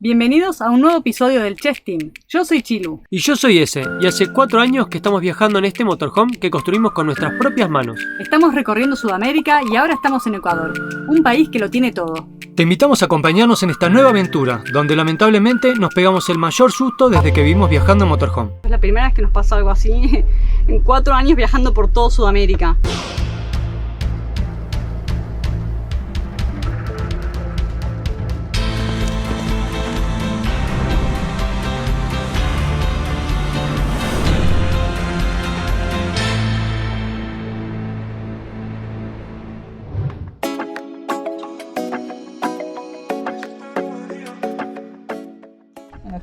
Bienvenidos a un nuevo episodio del Chess Team. Yo soy Chilu. Y yo soy Ese, y hace 4 años que estamos viajando en este motorhome que construimos con nuestras propias manos. Estamos recorriendo Sudamérica y ahora estamos en Ecuador, un país que lo tiene todo. Te invitamos a acompañarnos en esta nueva aventura, donde lamentablemente nos pegamos el mayor susto desde que vivimos viajando en motorhome. Es la primera vez que nos pasó algo así, en 4 años viajando por todo Sudamérica.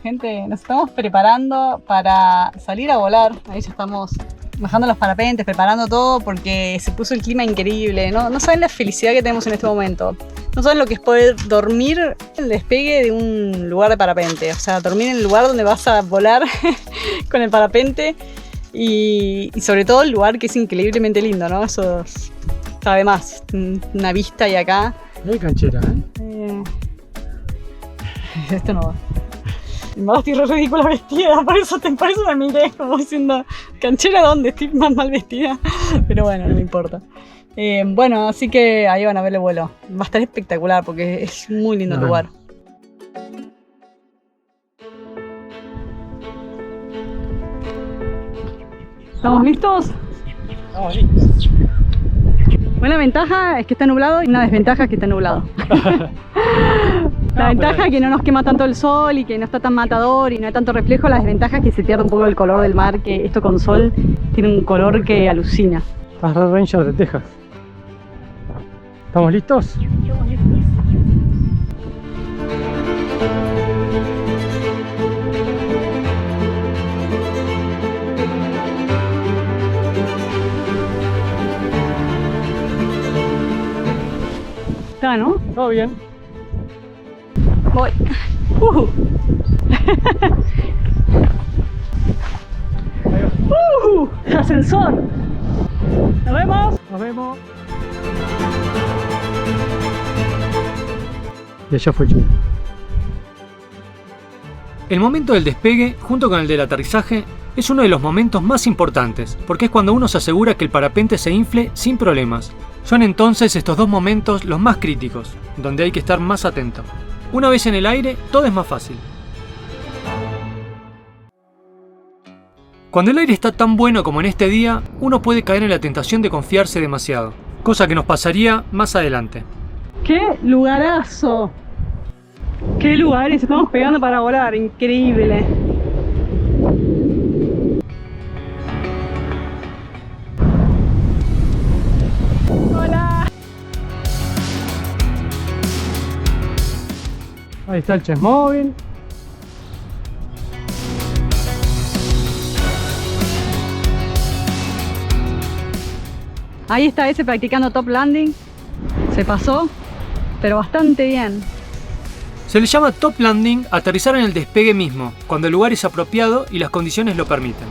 Gente, nos estamos preparando para salir a volar. Ahí ya estamos bajando los parapentes, preparando todo porque se puso el clima increíble. No saben la felicidad que tenemos en este momento. No saben lo que es poder dormir el despegue de un lugar de parapente. O sea, dormir en el lugar donde vas a volar con el parapente y sobre todo el lugar que es increíblemente lindo, ¿no? Eso está de más. Una vista y acá. No hay canchera, Esto no va. En verdad estoy re ridícula vestida, por eso me miré como diciendo, ¿canchera dónde? Estoy más mal vestida, pero bueno, no me importa. Bueno, así que ahí van a ver el vuelo. Va a estar espectacular porque es muy lindo el lugar. ¿Estamos listos? Estamos listos. Una ventaja es que está nublado y una desventaja es que está nublado. La ventaja es que no nos quema tanto el sol y que no está tan matador y no hay tanto reflejo. La desventaja es que se pierde un poco el color del mar, que esto con sol tiene un color que alucina. Estás Red Ranger de Texas. ¿Estamos listos? Estamos listos. Está, ¿no? Todo bien. Voy. Ascensor. Nos vemos. Nos vemos. Y allá fue Chulo. El momento del despegue, junto con el del aterrizaje, es uno de los momentos más importantes, porque es cuando uno se asegura que el parapente se infle sin problemas. Son entonces estos dos momentos los más críticos, donde hay que estar más atento. Una vez en el aire, todo es más fácil. Cuando el aire está tan bueno como en este día, uno puede caer en la tentación de confiarse demasiado, cosa que nos pasaría más adelante. ¡Qué lugarazo! ¡Qué lugares estamos pegando para volar! ¡Increíble! ¡Hola! Ahí está el Chess Móvil. Ahí está ese practicando top landing. Se pasó, pero bastante bien. Se le llama top landing aterrizar en el despegue mismo, cuando el lugar es apropiado y las condiciones lo permiten.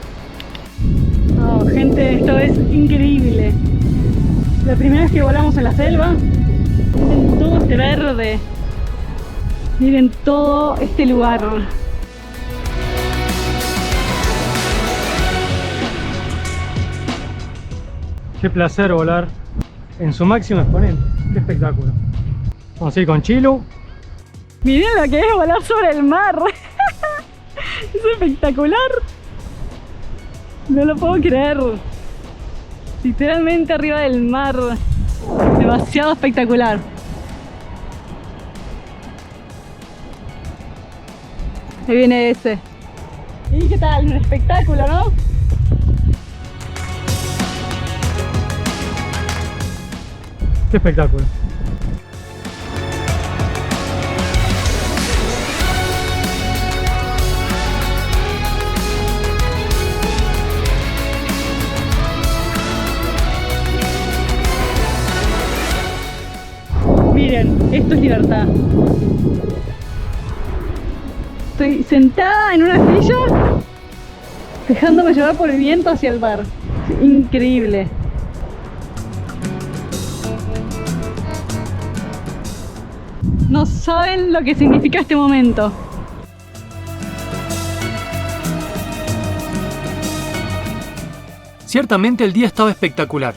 Oh, gente, esto es increíble. La primera vez que volamos en la selva. Miren todo este verde. Miren todo este lugar. Qué placer volar en su máximo exponente. Qué espectáculo. Vamos a ir con Chilu. Miren lo que es volar sobre el mar. Es espectacular. No lo puedo creer. Literalmente arriba del mar. Demasiado espectacular. Ahí viene ese. ¿Y qué tal? Un espectáculo, ¿no? Qué espectáculo. Miren, esto es libertad. Estoy sentada en una silla, dejándome llevar por el viento hacia el mar. Increíble. No saben lo que significa este momento. Ciertamente el día estaba espectacular.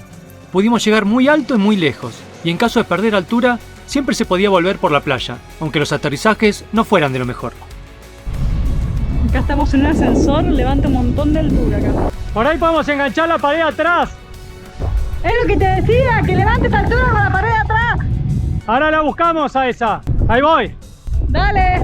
Pudimos llegar muy alto y muy lejos, y en caso de perder altura, siempre se podía volver por la playa, aunque los aterrizajes no fueran de lo mejor. Acá estamos en un ascensor, levanta un montón de altura acá. Por ahí podemos enganchar la pared atrás. Es lo que te decía, que levantes altura con la pared de atrás. Ahora la buscamos a esa. Ahí voy. Dale.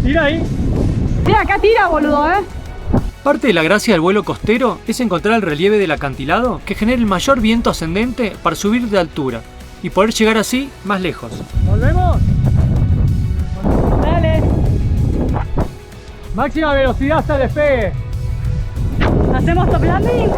Tira ahí. Sí, acá tira, boludo, Parte de la gracia del vuelo costero es encontrar el relieve del acantilado que genere el mayor viento ascendente para subir de altura y poder llegar así más lejos. ¿Volvemos? Dale. Máxima velocidad hasta el despegue. ¿Hacemos top landing?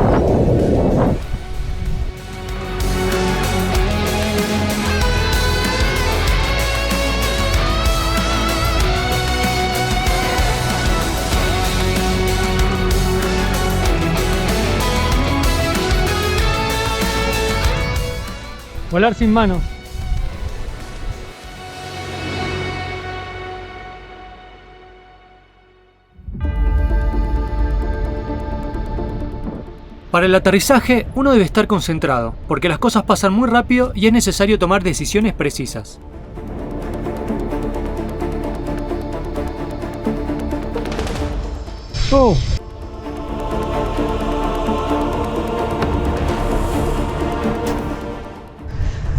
Volar sin manos. Para el aterrizaje, uno debe estar concentrado, porque las cosas pasan muy rápido y es necesario tomar decisiones precisas. ¡Oh!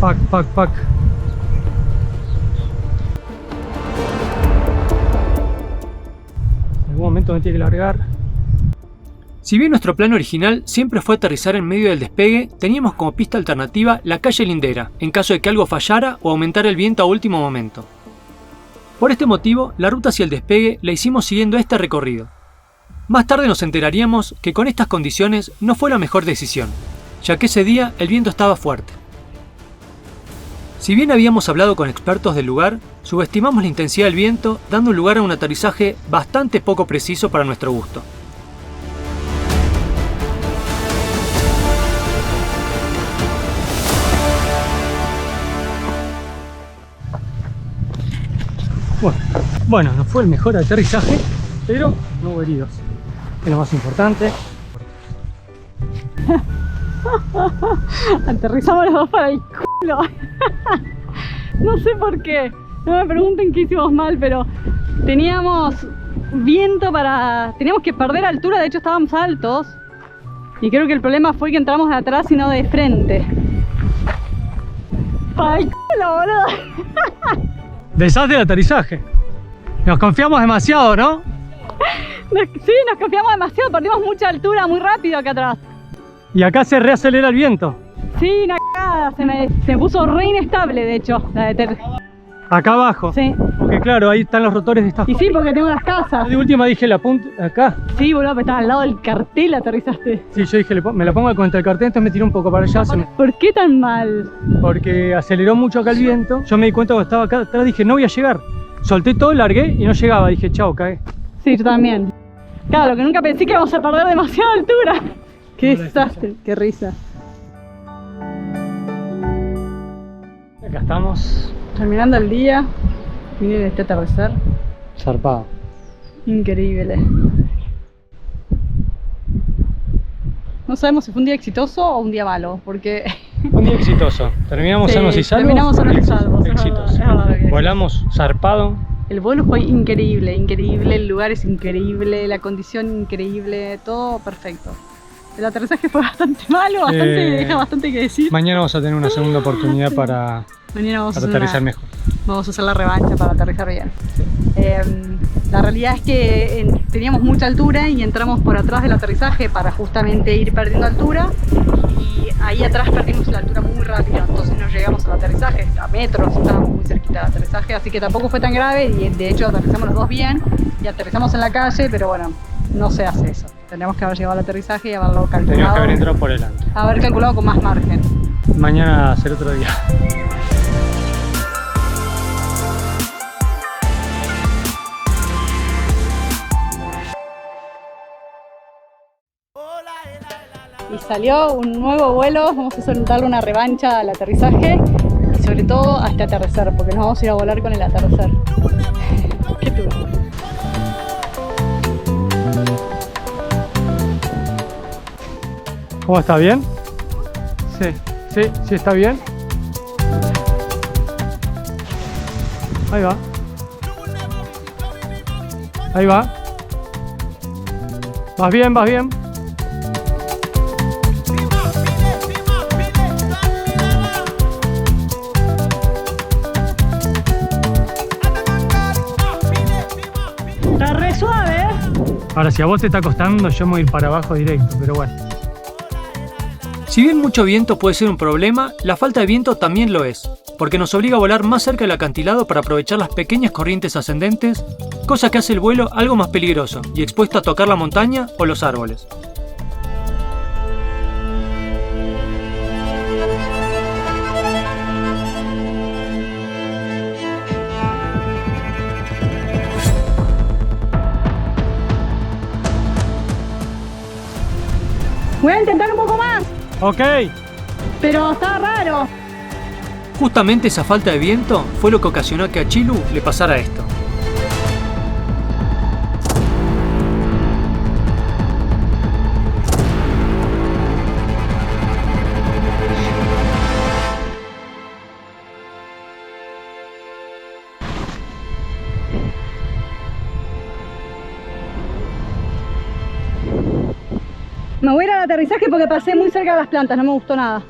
Fuck. En algún momento me tiene que largar. Si bien nuestro plan original siempre fue aterrizar en medio del despegue, teníamos como pista alternativa la calle Lindera, en caso de que algo fallara o aumentara el viento a último momento. Por este motivo, la ruta hacia el despegue la hicimos siguiendo este recorrido. Más tarde nos enteraríamos que con estas condiciones no fue la mejor decisión, ya que ese día el viento estaba fuerte. Si bien habíamos hablado con expertos del lugar, subestimamos la intensidad del viento, dando lugar a un aterrizaje bastante poco preciso para nuestro gusto. Bueno, no fue el mejor aterrizaje, pero no hubo heridos. Es lo más importante. Aterrizamos los dos para el culo. No sé por qué. No me pregunten qué hicimos mal, pero teníamos viento para... Teníamos que perder altura, de hecho estábamos altos. Y creo que el problema fue que entramos de atrás y no de frente. Para el culo, boludo. Desastre de aterrizaje. Nos confiamos demasiado, ¿no? Sí, nos confiamos demasiado, perdimos mucha altura muy rápido acá atrás. Y acá se reacelera el viento. Sí, una cagada, se me puso re inestable de hecho, Acá abajo. Sí. Porque claro, ahí están los rotores de estas Y cosas. sí, porque tengo las casas. De última dije la punta acá. Sí, boludo, pero estaba al lado del cartel, aterrizaste. Sí, yo dije, me la pongo contra el cartel, entonces me tiré un poco para allá. ¿Por qué tan mal? Porque aceleró mucho acá el viento. Yo me di cuenta cuando estaba acá atrás, dije, no voy a llegar. Solté todo, largué y no llegaba. Dije, chao, cae. Sí, yo también. Claro, que nunca pensé que íbamos a perder demasiada altura. Qué desastre, qué risa. Acá estamos. Terminando el día, miren este atardecer. Zarpado. Increíble. No sabemos si fue un día exitoso o un día malo, porque... Un día exitoso. Terminamos sanos y salvos. Terminamos sanos y salvos. Exitoso. Volamos zarpado. El vuelo fue increíble, increíble, el lugar es increíble, la condición increíble, todo perfecto. El aterrizaje fue bastante malo, deja bastante que decir. Mañana vamos a tener una segunda oportunidad para aterrizar mejor. Vamos a hacer la revancha para aterrizar bien. La realidad es que teníamos mucha altura y entramos por atrás del aterrizaje para justamente ir perdiendo altura. Y ahí atrás perdimos la altura muy rápido, entonces no llegamos al aterrizaje, a metros, estábamos muy cerquita del aterrizaje, así que tampoco fue tan grave y de hecho aterrizamos los dos bien y aterrizamos en la calle, pero bueno, no se hace eso. Tendríamos que haber llegado al aterrizaje y haberlo calculado. Teníamos que haber entrado por delante. Haber calculado con más margen. Mañana será otro día. y salió un nuevo vuelo. Vamos a darle una revancha al aterrizaje y sobre todo a este atardecer, porque nos vamos a ir a volar con el atardecer. ¿Qué tú? ¿Cómo está? ¿Bien? Sí, está bien. Ahí va. Ahí va. Vas bien, vas bien. Está re suave, ¿eh? Ahora, si a vos te está costando, yo me voy a ir para abajo directo, pero bueno. Si bien mucho viento puede ser un problema, la falta de viento también lo es, porque nos obliga a volar más cerca del acantilado para aprovechar las pequeñas corrientes ascendentes, cosa que hace el vuelo algo más peligroso y expuesto a tocar la montaña o los árboles. Voy a intentar un poco más, Ok. pero está raro. Justamente esa falta de viento fue lo que ocasionó que a Chilu le pasara esto. Me voy a ir al aterrizaje porque pasé muy cerca de las plantas, no me gustó nada.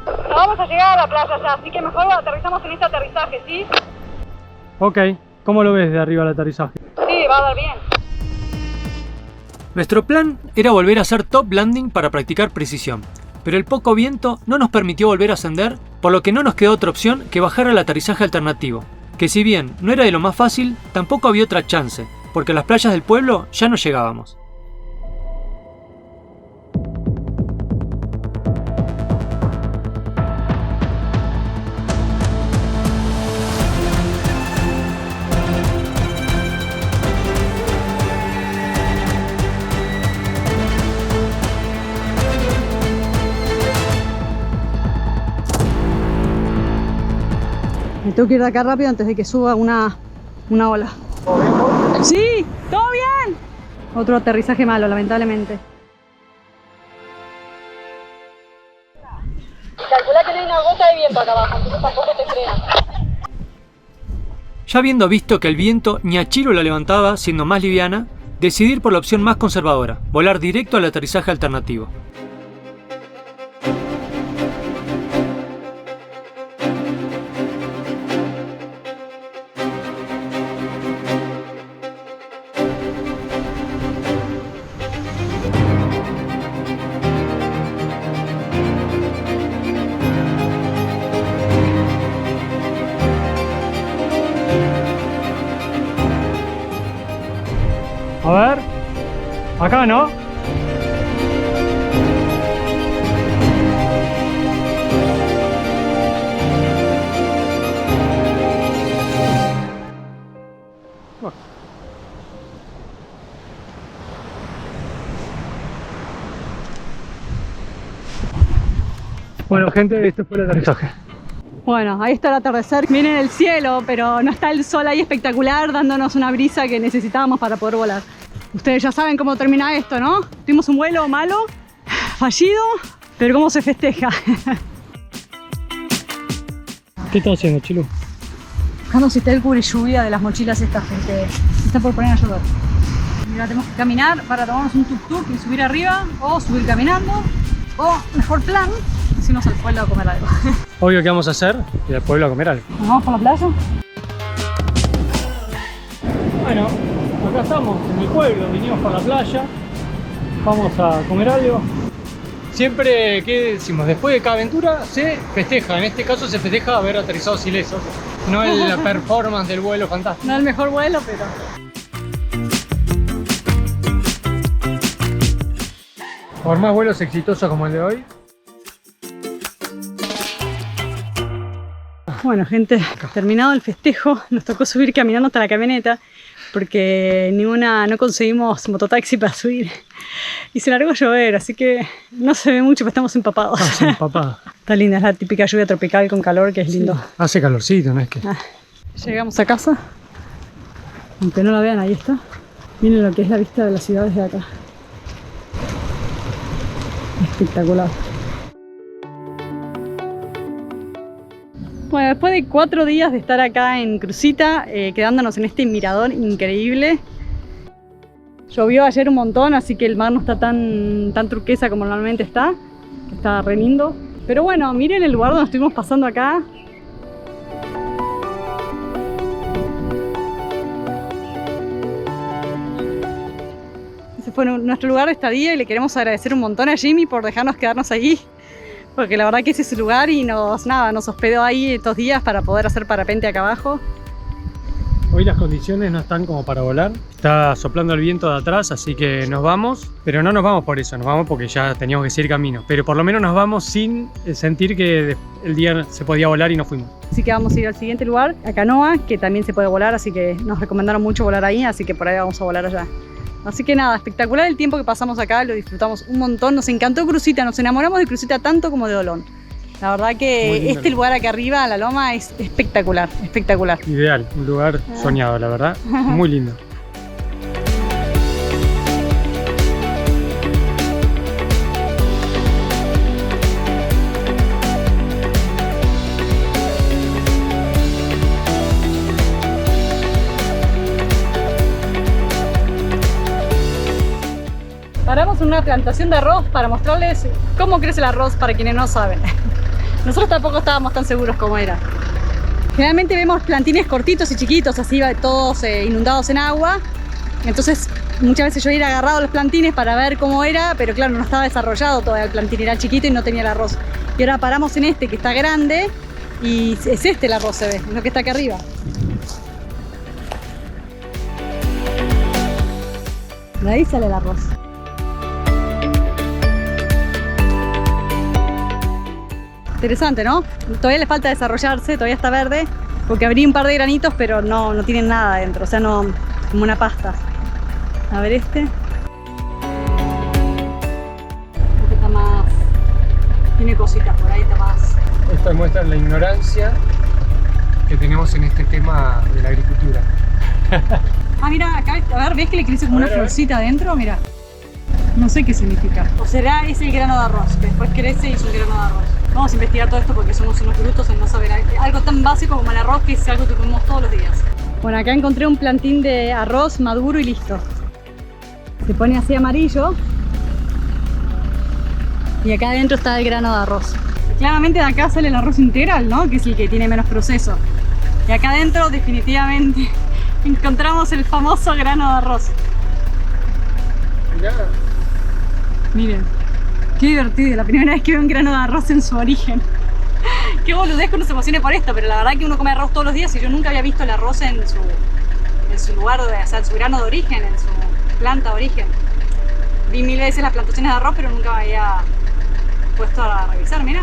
No vamos a llegar a la playa ya, así que mejor aterrizamos en este aterrizaje, ¿sí? Ok. ¿Cómo lo ves de arriba el aterrizaje? Sí, va a dar bien. Nuestro plan era volver a hacer top landing para practicar precisión, pero el poco viento no nos permitió volver a ascender, por lo que no nos quedó otra opción que bajar al aterrizaje alternativo, que si bien no era de lo más fácil, tampoco había otra chance, porque a las playas del pueblo ya no llegábamos. Me tengo que ir de acá rápido antes de que suba una ola. Sí, todo bien. Otro aterrizaje malo, lamentablemente. Calculá que no hay una gota de viento acá abajo, entonces tampoco te frena. Ya habiendo visto que el viento ni a Chilu la levantaba, siendo más liviana, decidí ir por la opción más conservadora, volar directo al aterrizaje alternativo. A ver, acá no. Bueno, gente, este fue el aterrizaje. Bueno, ahí está el atardecer, viene en el cielo, pero no está el sol ahí espectacular dándonos una brisa que necesitábamos para poder volar. Ustedes ya saben cómo termina esto, ¿no? Tuvimos un vuelo malo, fallido, pero cómo se festeja. ¿Qué estás haciendo, Chilu? Buscando si está el cubre lluvia de las mochilas estas, gente. Está por poner a llover. Mira, tenemos que caminar para tomarnos un tuk-tuk y subir arriba, o subir caminando, o mejor plan, si irnos al pueblo a comer algo. Obvio que vamos a hacer, ir al pueblo a comer algo. ¿Nos vamos por la playa? Bueno, acá estamos en el pueblo, vinimos para la playa, vamos a comer algo. Siempre, ¿qué decimos? Después de cada aventura se festeja, en este caso se festeja haber aterrizado ilesos, no la performance del vuelo fantástico. No el mejor vuelo, pero... Por más vuelos exitosos como el de hoy. Bueno, gente, terminado el festejo, nos tocó subir caminando hasta la camioneta, porque no conseguimos mototaxi para subir. Y se largó a llover, así que no se ve mucho, pero estamos empapados. Está linda, es la típica lluvia tropical con calor, que es lindo. Sí, hace calorcito, ¿no es que? Llegamos a casa. Aunque no la vean, ahí está. Miren lo que es la vista de la ciudad desde acá. Espectacular. Bueno, después de 4 días de estar acá en Crucita, quedándonos en este mirador increíble. Llovió ayer un montón, así que el mar no está tan turquesa como normalmente está. Está re lindo. Pero bueno, miren el lugar donde estuvimos pasando acá. Ese fue nuestro lugar de estadía y le queremos agradecer un montón a Jimmy por dejarnos quedarnos ahí. Porque la verdad que ese es su lugar y nos hospedó ahí estos días para poder hacer parapente acá abajo. Hoy las condiciones no están como para volar. Está soplando el viento de atrás, así que nos vamos. Pero no nos vamos por eso, nos vamos porque ya teníamos que seguir camino. Pero por lo menos nos vamos sin sentir que el día se podía volar y nos fuimos. Así que vamos a ir al siguiente lugar, a Canoa, que también se puede volar, así que nos recomendaron mucho volar ahí, así que por ahí vamos a volar allá. Así que nada, espectacular el tiempo que pasamos acá, lo disfrutamos un montón, nos encantó Crucita, nos enamoramos de Crucita tanto como de Olón. La verdad que este lugar acá arriba, la loma, es espectacular, espectacular. Ideal, un lugar soñado, la verdad, muy lindo. Paramos en una plantación de arroz para mostrarles cómo crece el arroz para quienes no saben. Nosotros tampoco estábamos tan seguros cómo era. Generalmente vemos plantines cortitos y chiquitos, así todos inundados en agua. Entonces muchas veces yo iba agarrado los plantines para ver cómo era, pero claro, no estaba desarrollado todavía el plantín, era chiquito y no tenía el arroz. Y ahora paramos en este que está grande y es este el arroz, se ve, es lo que está acá arriba. De ahí sale el arroz. Interesante, ¿no? Todavía le falta desarrollarse, todavía está verde, porque abrí un par de granitos, pero no tienen nada adentro, o sea, no, como una pasta. A ver este. Este está más... tiene cositas por ahí, está más... Esto demuestra la ignorancia que tenemos en este tema de la agricultura. Ah, mira, acá, a ver, ¿ves que le crece como una florcita adentro? Mira. No sé qué significa. O será ese el grano de arroz, que después crece y es un grano de arroz. Vamos a investigar todo esto porque somos unos brutos en no saber algo tan básico como el arroz, que es algo que comemos todos los días. Bueno, acá encontré un plantín de arroz maduro y listo. Se pone así amarillo. Y acá adentro está el grano de arroz. Claramente de acá sale el arroz integral, ¿no? Que es el que tiene menos proceso. Y acá adentro definitivamente encontramos el famoso grano de arroz. Mirá. Miren, qué divertido, la primera vez que veo un grano de arroz en su origen. Qué boludez que uno se emocione por esto, pero la verdad que uno come arroz todos los días y yo nunca había visto el arroz en su lugar, o sea, en su grano de origen, en su planta de origen. Vi 1000 veces las plantaciones de arroz, pero nunca me había puesto a revisar, mira.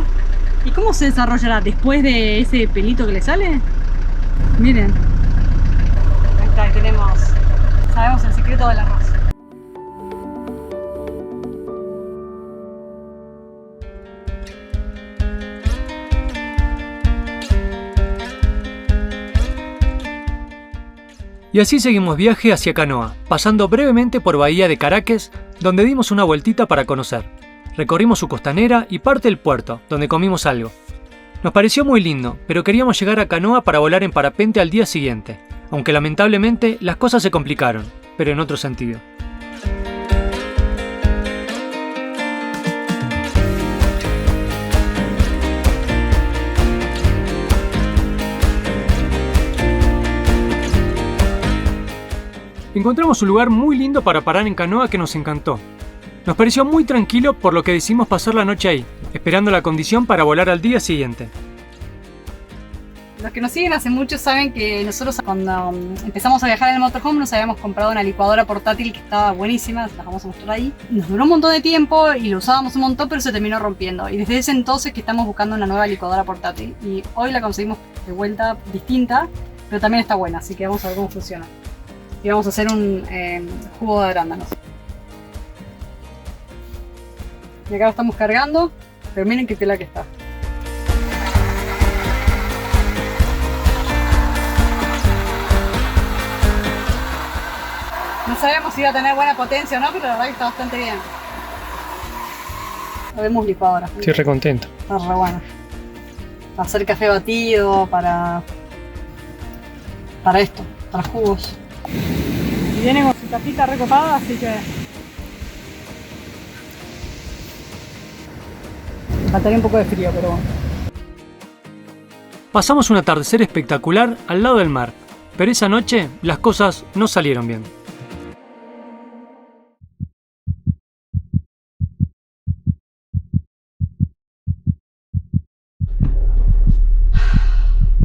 ¿Y cómo se desarrollará después de ese pelito que le sale? Miren. Ahí está, ahí tenemos, sabemos el secreto del arroz. Y así seguimos viaje hacia Canoa, pasando brevemente por Bahía de Caracas, donde dimos una vueltita para conocer. Recorrimos su costanera y parte del puerto, donde comimos algo. Nos pareció muy lindo, pero queríamos llegar a Canoa para volar en parapente al día siguiente, aunque lamentablemente las cosas se complicaron, pero en otro sentido. Encontramos un lugar muy lindo para parar en canoa que nos encantó. Nos pareció muy tranquilo, por lo que decidimos pasar la noche ahí, esperando la condición para volar al día siguiente. Los que nos siguen hace mucho saben que nosotros cuando empezamos a viajar en el motorhome nos habíamos comprado una licuadora portátil que estaba buenísima, la vamos a mostrar ahí. Nos duró un montón de tiempo y lo usábamos un montón, pero se terminó rompiendo. Y desde ese entonces que estamos buscando una nueva licuadora portátil. Y hoy la conseguimos de vuelta distinta, pero también está buena, así que vamos a ver cómo funciona. Y vamos a hacer un jugo de arándanos. Y acá lo estamos cargando, pero miren qué tela que está. No sabemos si iba a tener buena potencia o no, pero la verdad que está bastante bien. Lo vemos licuadora. Estoy re contento. Está re bueno. Para hacer café batido, para esto, para jugos. Y viene con su tapita recopada, así que faltaría un poco de frío, pero bueno. Pasamos un atardecer espectacular al lado del mar, pero esa noche las cosas no salieron bien.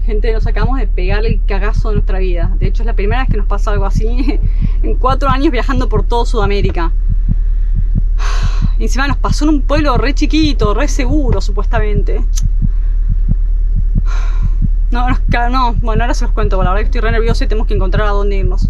Gente, nos acabamos de pegar el cagazo de nuestra vida. De hecho, es la primera vez que nos pasa algo así en 4 años viajando por todo Sudamérica. Y encima nos pasó en un pueblo re chiquito, re seguro, supuestamente. No, bueno, ahora se los cuento, la verdad que estoy re nerviosa y tenemos que encontrar a dónde irnos.